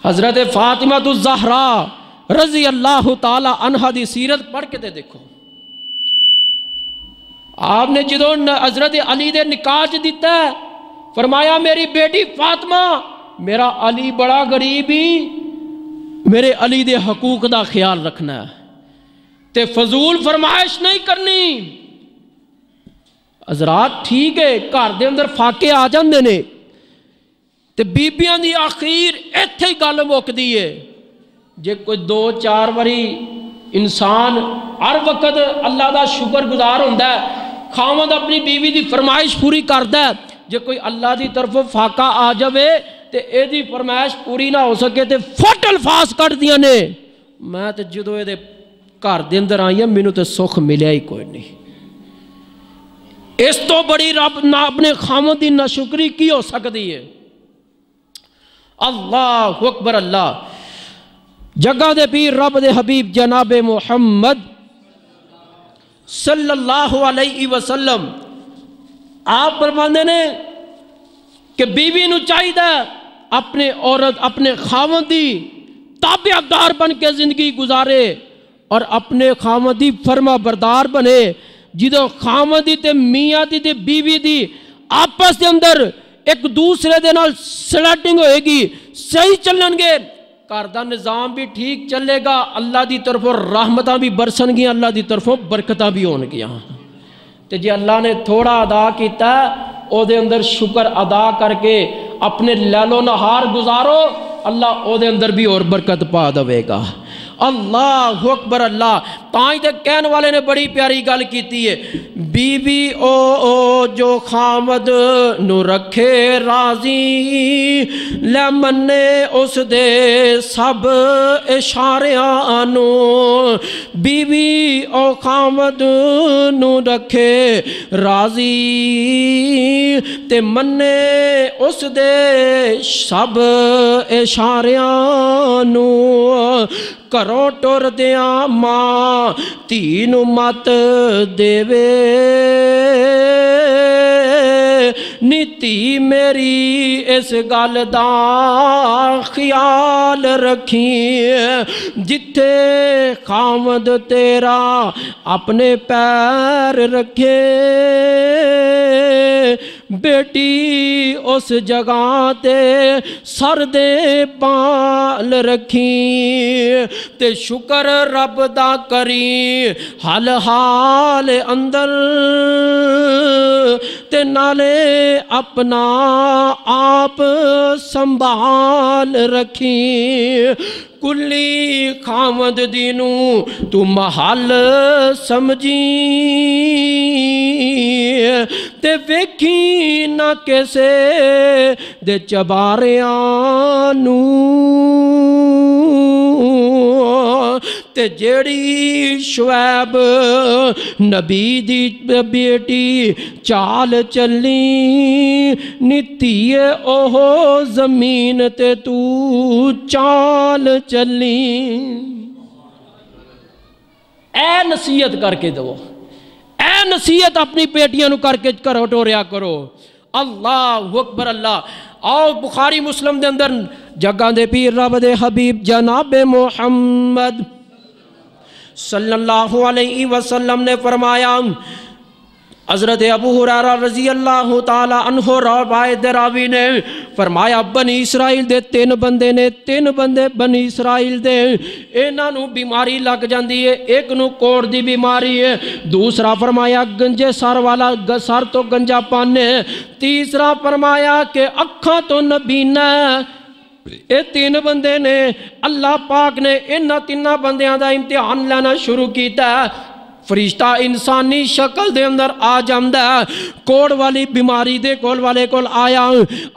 حضرت فاطمہ الزہرا رضی اللہ تعالی عنہ دی سیرت پڑھ کے دیکھو آپ نے جدو حضرت علی دے نکاح دیتا ہے فرمایا میری بیٹی فاطمہ میرا علی بڑا غریب ہی میرے علی دے حقوق دا خیال رکھنا ہے تے فضول فرمائش نہیں کرنی حضرات ٹھیک ہے گھر دے اندر فاقے آ جاندے نے تے بیبیاں دی آخیر ایتھے ہی گل مکدی ہے جے کوئی 2-4 واری انسان ہر وقت اللہ دا شکر گزار ہوندا ہے خاوند اپنی بیوی دی فرمائش پوری کردا ہے جے کوئی اللہ دی طرف فاقہ آ جاوے تے اے دی فرمائش پوری نہ ہو سکے تے فٹ الفاظ کٹ دیاں نے میں تے جدو اے دے گھر دے اندر آئی ہوں مینوں تے سکھ ملیا ہی کوئی نہیں اس تو بڑی رب نہ اپنے خاوند دی ناشکری کی ہو سکتی ہے اللہ اکبر اللہ جگہ دے پیر رب دے حبیب جناب محمد صلی اللہ علیہ وسلم آپ فرماندے نے کہ بیوی نو چاہیے اپنے عورت اپنے خاوند دی تابعدار بن کے زندگی گزارے اور اپنے خاوند دی فرما بردار بنے جدو خاوند دی تے میاں دی تے بیوی دی آپس دے اندر ایک دوسرے دے نال سلیٹنگ ہوئے گی صحیح چلن گے گھر دا نظام بھی ٹھیک چلے گا اللہ دی طرفوں رحمتاں بھی برسن گیا اللہ دی طرفوں برکتاں بھی ہون گیا تے جی اللہ نے تھوڑا ادا کیتا او دے اندر شکر ادا کر کے اپنے لیل و نہار گزارو اللہ او دے اندر بھی اور برکت پا دے گا اللہ اکبر اللہ تائیں تے کہنے والے نے بڑی پیاری گل کیتی ہے بی بی او جو خامد نو رکھے راضی لے منے اس دے سب اشاریاں نو بی بی او خامد نو رکھے راضی تے منے اس دے سب اشاریاں نو کرو ٹور دیاں ماں تینو مت دیوے نیتی میری اس گل دا خیال رکھی جتھے خامد تیرا اپنے پیر رکھے بیٹی اس جگہ تے سر دے پال رکھی تے شکر رب دا کری حال حال اندر تے نالے اپنا آپ سنبھال رکھی کلی خامد دینو تو محل سمجھی تے ویکھی نہ کیسے دے چباریاں نو تے جیڑی شعیب نبی دی بیٹی چال چلی نیتیے اوہ زمین تے تو چال چلی اے نصیحت کر کے دو اے نصیحت اپنی بیٹیاں نو کر کے کرو ٹوریا کرو اللہ اکبر اللہ آؤ بخاری مسلم دے اندر جگہ دے پیر رب دے حبیب جناب محمد صلی اللہ علیہ وسلم نے فرمایا حضرت ابو ہریرہ رضی اللہ تعالی عنہ روایت راوی نے فرمایا بنی اسرائیل دے 3 بندے نے 3 بندے بنی اسرائیل دے انہاں نو بیماری لگ جاندی ہے ایک نو کوڑ دی بیماری ہے دوسرا فرمایا گنجے سر والا سر تو گنجا پن ہے تیسرا فرمایا کہ اکھاں تو نبینا اے 3 بندے نے اللہ پاک نے انہاں 3 بندیاں دا امتحان لینا شروع کیتا ہے فرشتہ انسانی شکل دے اندر آ جاندہ ہے کوڑ والی بیماری دے کول والے کول آیا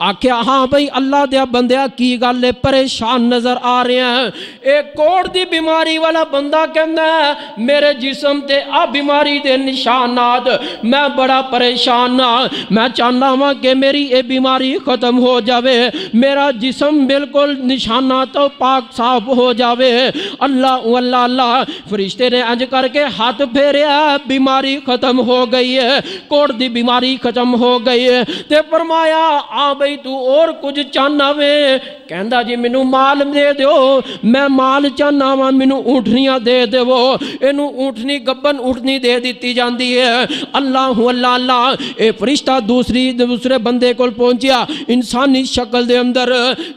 آکھیا ہاں بھئی اللہ دیا بندیا کی گالے پریشان نظر آ رہے ہیں ایک کوڑ دی بیماری والا بندہ کہنا ہے میرے جسم تے آ بیماری دے نشانات میں بڑا پریشان میں چاہنا ہوں کہ میری اے بیماری ختم ہو جاوے میرا جسم بالکل نشانات پاک صاف ہو جاوے اللہ فرشتے نے انج کر کے ہاتھ بیماری ختم ہو گئی ہے کوڑ دی بیماری ختم ہو گئی ہے تے فرمایا آ بھئی تو اور کچھ چاہنا وے کہندا جی مینوں مال دے دیو میں مال چاہنا وا مینوں اونٹنیاں دے دیو اینو اونٹنی گبن اونٹنی دے دیتی جاندی ہے اللہ اے فرشتہ دوسرے بندے کول پہنچیا انسانی شکل دے اندر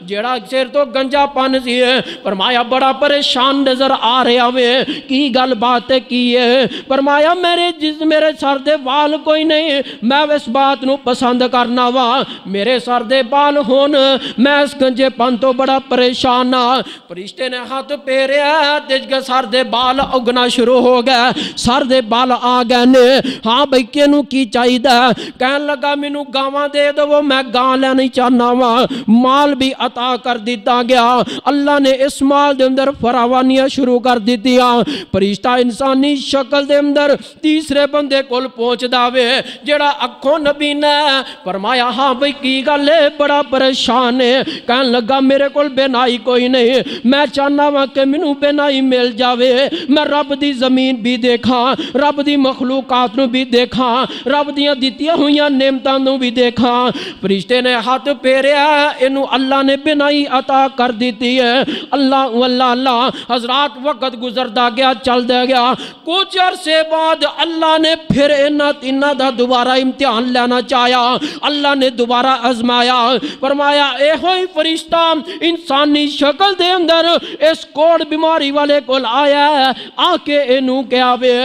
جیڑا سر تو گنجا پن سی ہے فرمایا بڑا پریشان نظر آ رہا وے کی گل بات کی ہے فرمایا میرے سر دے بال کوئی نہیں، میں اس بات نو پسند کرنا وا، میرے سر دے بال ہون، میں اس گنجے پن تو بڑا پریشان ہاں۔ فرشتے نے ہاتھ پھیریا تے سر دے بال اگنا شروع ہو گئے، سر دے بال آ گئے نے۔ ہاں بھئی کینوں کی چاہی دا؟ کہن لگا مینوں گاواں دے دو، میں گاں لینی چاہنا وا۔ مال بھی عطا کر دیتا گیا، اللہ نے اس مال دے اندر فراوانیاں شروع کر دیتیاں۔ فرشتہ انسانی شکل دے اندر تیسرے بندے کول پہنچ داوے جڑا اکھوں نبی نے فرمایا ہاں بھئی کی گل ہے، بڑا پریشان ہے۔ کہن لگا میرے کول بینائی کوئی نہیں، میں چاہنا وا کہ مینوں بینائی مل جاوے، میں رب دی زمین بھی دیکھاں، رب دی مخلوقات نو بھی دیکھاں، رب دیاں دتیاں ہویاں نعمتاں نو بھی دیکھاں۔ فرشتے نے ہاتھ پھیریا، اینو اللہ نے بینائی عطا کر دیتی ہے۔ اللہ اللہ اللہ حضرات وقت گزردا گیا، چل دے گیا۔ کچھ عرصے بعد اللہ نے پھر انہاں دا دوبارہ امتحان لینا چاہیا، اللہ نے دوبارہ آزمایا۔ فرمایا اے ہوئی فرشتہ انسانی شکل دے اندر اس کوڑ بیماری والے کول آیا ہے، آ کے اینو کہا وے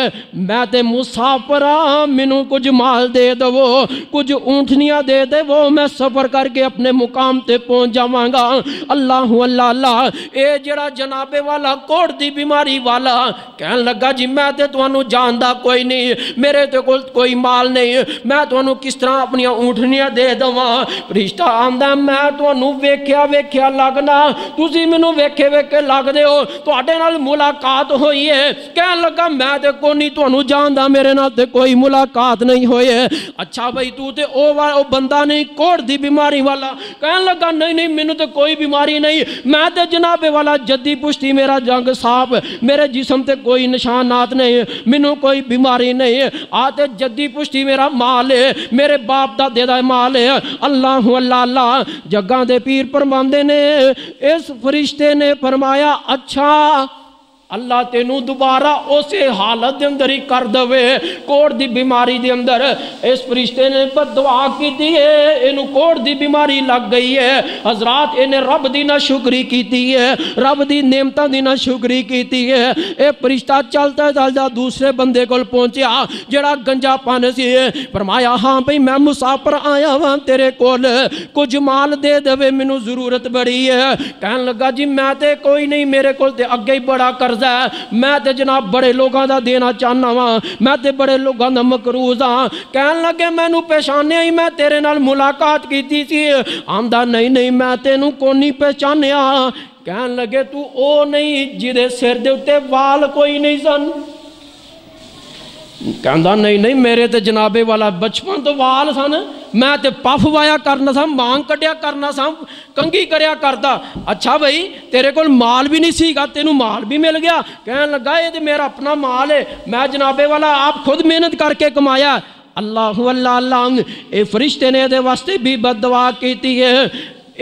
میں تے مسافر ہاں، مینوں کچھ مال دے دو، کچھ اونٹنیاں دے دے، وہ میں سفر کر کے اپنے مقام تے پہنچ جاواں گا۔ اللہ اللہ اللہ اے جڑا جناب والا کوڑ دی بیماری والا کہن لگا جی میں تے تانوں جاندا کوئی نہیں، میرے تے کول کوئی مال نہیں، میں تانوں کس طرح اپنی اونٹنیاں دے دواں؟ فرشتہ آندا میں تانوں ویکھیا لگنا، تسی مینوں ویکھے لگ دے ہو، تواڈے نال ملاقات ہوئی ہے۔ کہن لگا میں تے کوئی نہیں تانوں جاندا، میرے نال تے کوئی ملاقات نہیں ہوئی ہے۔ اچھا بھئی تو تے او بندہ نہیں کوڑ دی بیماری والا؟ کہن لگا نہیں مینوں تے کوئی بیماری نہیں، میں تے جناب والا جدی پشتی، میرا جنگ صاف، میرے جسم تے کوئی نشانات نہیں، مینوں کوئی بیماری نہیں، آتے جدی پشتی میرا مال ہے، میرے باپ دا دے دا مال ہے۔ اللہ اللہ اللہ جگاں دے پیر فرماندے نے اس فرشتے نے فرمایا اچھا اللہ تینوں دوبارہ اسے حالت دے اندر ہی کر دوے، کوڑ دی بیماری دے اندر۔ اس فرشتے نے بد دعا کی دی ہے، انہوں کوڑ دی بیماری لگ گئی ہے۔ حضرات انہیں رب دی نہ شکری کی دی ہے، رب دی نعمتاں دی نہ شکری کی دی ہے۔ اے فرشتہ چلتا دوسرے بندے کول پہنچیا جڑا گنجا پن سی، فرمایا ہاں بھئی میں مسافر آیا ہاں تیرے کول، کچھ مال دے دوے، مینوں ضرورت بڑی ہے۔ کہن لگا جی میں تے کوئی نہیں، میرے کول تے اگے ہی بڑا قرض، میں تے جناب بڑے لوگاں دا دینا چاہنا ہاں، میں تے بڑے لوگاں دا مقروض ہاں۔ کہن لگے مینوں پہچانیا ہی، میں تیرے نال ملاقات کیتی سی؟ آندا نہیں میں تینوں کو نہیں پہچانیا۔ کہن لگے تو او نہیں جدے سر دے اتے وال کوئی نہیں سن؟ کہندا نہیں میرے تے جنابے والا بچپن تو وال سن، میں تے پف وایا کرنا سا، مانگ کٹیا کرنا سا، کنگھی کریا کرتا۔ اچھا بھئی تیرے کول مال بھی نہیں سی گا، تینوں مال بھی مل گیا؟ کہن لگا یہ تے میرا اپنا مال ہے، میں جنابے والا آپ خود محنت کر کے کمایا۔ اللہ اللہ اللہ اے فرشتے نے دے واسطے بھی بد دعا کیتی ہے۔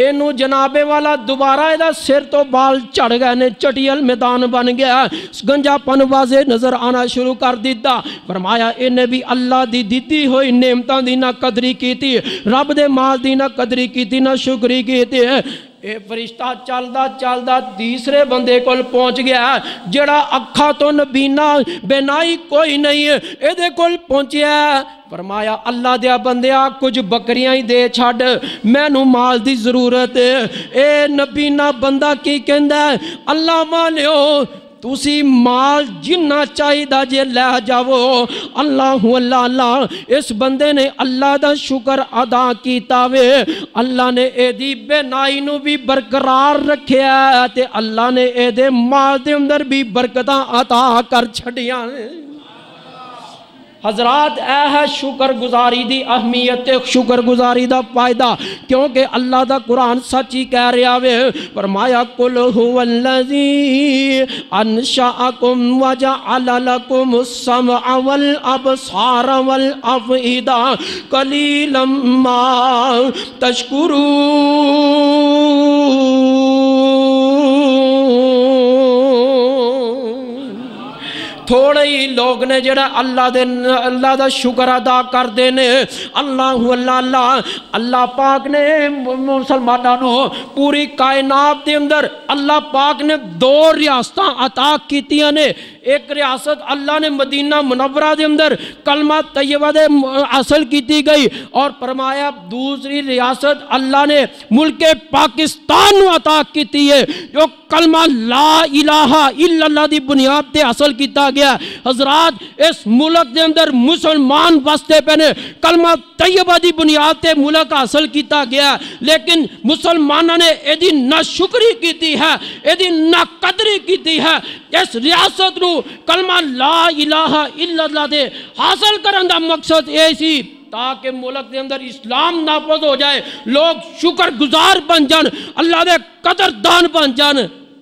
اینو جنابے والا دوبارہ ایدہ سر تو بال چڑھ گئے نے، چٹیل میدان بن گیا، گنجا پن واضح نظر آنا شروع کر دیتا۔ فرمایا انہیں بھی اللہ دی دیتی ہوئی نعمتاں دی نہ قدری کی تھی، رب دے مال دی نہ قدری کی تھی، نہ شکری کی تھی۔ اے فرشتہ چلدا تیسرے بندے کول پہنچ گیا جڑا اکھا تو نبینا بینائی کوئی نہیں ہے، اے دے کول پہنچیا۔ فرمایا اللہ دیا بندیا کچھ بکریاں ہی دے چھڑ، میں نو مال دی ضرورت ہے۔ اے نبینا بندہ کی کہندا ہے اللہ مانیو تُسی مال جنہ چاہی دا جے لے جاؤ۔ اللہ اللہ اللہ اس بندے نے اللہ دا شکر ادا کیتا وے، اللہ نے اے دی بینائی نو بھی برقرار رکھیا تے اللہ نے اے دے مال دے اندر بھی برکتاں عطا کر چھڑیاں۔ حضرات اے ہے شکر گزاری دی اہمیت، شکر گزاری دا فائدہ، کیونکہ اللہ دا قرآن سچی کہہ رہا وے۔ فرمایا قل هو الذی انشأکم وجعل لکم السمع والابصار والافئدہ قلیلا ما تشکرون۔ تھوڑے ہی لوگ نے جڑا اللہ دا شکر ادا کر دینے۔ اللہ پاک نے مسلمانوں پوری کائنات دے اندر اللہ پاک نے 2 ریاستاں عطا کیتیاں نے، ایک ریاست اللہ نے مدینہ منورہ دے اندر کلمہ طیبہ دے حاصل کیتی گئی، اور فرمایا دوسری ریاست اللہ نے ملک پاکستان نو عطا کیتی ہے جو کلمہ لا الہ الا اللہ دی بنیاد تے حاصل کیتا گیا۔ حضرات اس ملک دے اندر مسلمان واسطے پہنے کلمہ طیبہ دی بنیاد تے ملک حاصل کیتا گیا، لیکن مسلمانہ نے ایدی نہ شکری کیتی ہے، ایدی نہ قدری کیتی ہے۔ اس ریاست نو کلمہ لا الہ الا اللہ دے حاصل کرن دا مقصد یہ سی تاکہ ملک دے اندر اسلام نافذ ہو جائے، لوگ شکر گزار بن جان، اللہ دے قدردان بن جان۔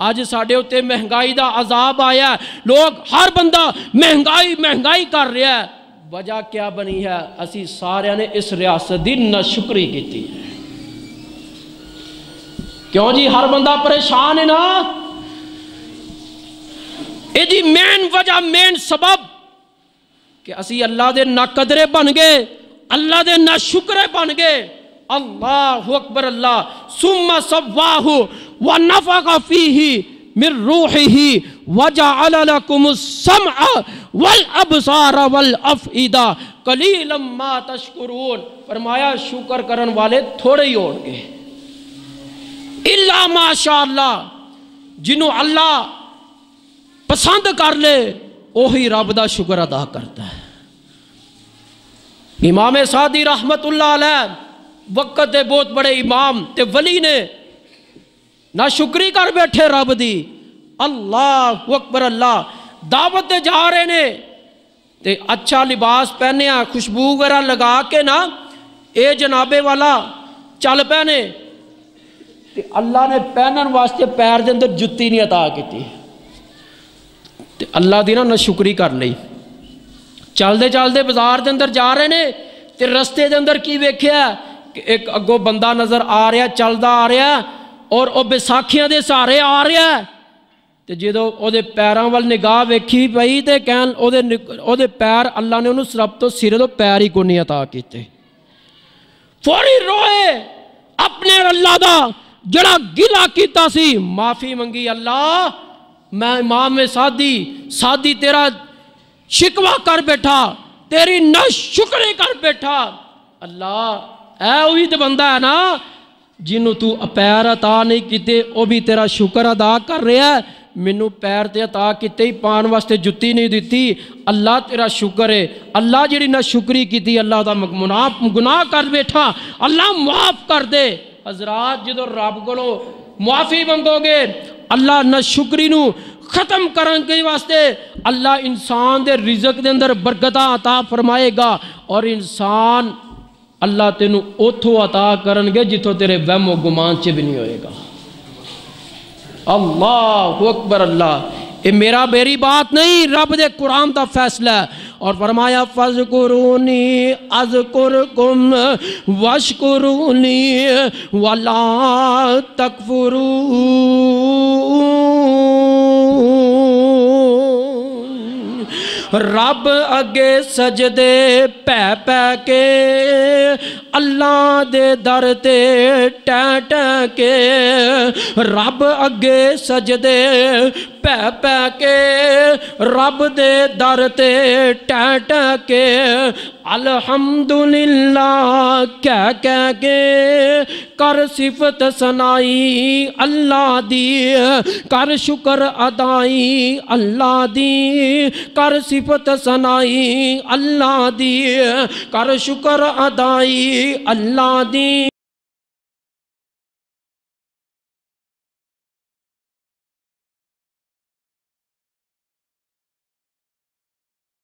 آج ساڑھے ہوتے مہنگائی دا عذاب آیا ہے، لوگ ہر بندہ مہنگائی کر رہا ہے، وجہ کیا بنی ہے؟ اسی سارے نے اس ریاست دی ناشکری کی تھی۔ کیوں جی ہر بندہ پریشان ہے نا؟ ایدی مین وجہ مین سبب کہ اسی اللہ دے ناقدرے بن گئے، اللہ دے ناشکرے بن گئے۔ اللہ اکبر اللہ ثم سواہ ونفخ فیہ من روحہ وجعل لکم السمع والابصار والافئدہ قلیلا ما تشکرون۔ فرمایا شکر کرن والے تھوڑے ہی ہوں گے، الا ماشاء اللہ، جنہوں اللہ پسند کر لے وہی رب دا شکر ادا کرتا ہے۔ امام سعدی رحمت اللہ علیہ وقت دے بہت بڑے امام تے ولی نے نہ شکری کر بیٹھے رب دی۔ اللہ اکبر اللہ، دعوت دے جا رہے نے تے اچھا لباس پہنے، خوشبو وغیرہ لگا کے نا اے جنابے والا چل پہنے، تے اللہ نے پہنن واسطے پیر دے اندر جتی نہیں عطا کی، تے اللہ دی نا شکری کر لئی۔ چل دے بازار دے اندر جا رہے نے تے رستے دے اندر کی ویکھیا کہ ایک اگو بندہ نظر آ رہا، چلدا آ رہا اور او بیساکھیاں دے سہارے آ رہا ہے، تے جدوں او دے پیراں ول نگاہ ویکھی پئی تے کہن او دے پیر اللہ نے انہوں سرب تو سرے تو پیر ہی کو نہیں عطا کیتے۔ فوری روئے اپنے اللہ دا جڑا گلا کیتا سی، معافی منگی، اللہ میں امام سعدی تیرا شکوہ کر بیٹھا، تیری ناشکری کر بیٹھا۔ اللہ اے وہی تے بندہ ہے نا جنہوں تو پیر عطا نہیں کیتے، وہ بھی تیرا شکر ادا کر رہا ہے، مینوں پیر تے عطا کیتے ہی پان واسطے جتی نہیں دیتی، اللہ تیرا شکر ہے۔ اللہ جڑی ناشکری کیتی اللہ دا گناہ کر بیٹھا، اللہ معاف کر دے۔ حضرات جدو رب کو معافی منگو گے، اللہ ناشکری نو ختم کرن کے واسطے اللہ انسان دے رزق دے اندر برکتاں عطا فرمائے گا، اور انسان اللہ تینوں اوتھو عطا کرن گے جتھوں تیرے وہم و گمان چ بھی نہیں ہوئے گا۔ اللہ اکبر اللہ، یہ میری بات نہیں، رب دے قرآن دا فیصلہ ہے۔ اور فرمایا فَاذْكُرُونِي أَذْكُرْكُمْ وَاشْكُرُونِي وَلَا تَكْفُرُونَ۔ رب اگے سجدے پہ کے، اللہ دے در تے ٹہ کے، رب اگے سجدے پہ کے، رب دے در تے ٹہ کے، الحمدللہ کہہ کے، کر صفت سنائی اللہ دی، کر شکر ادائی اللہ دی، کر صفت سنائی اللہ دی، کر شکر ادائی اللہ دی۔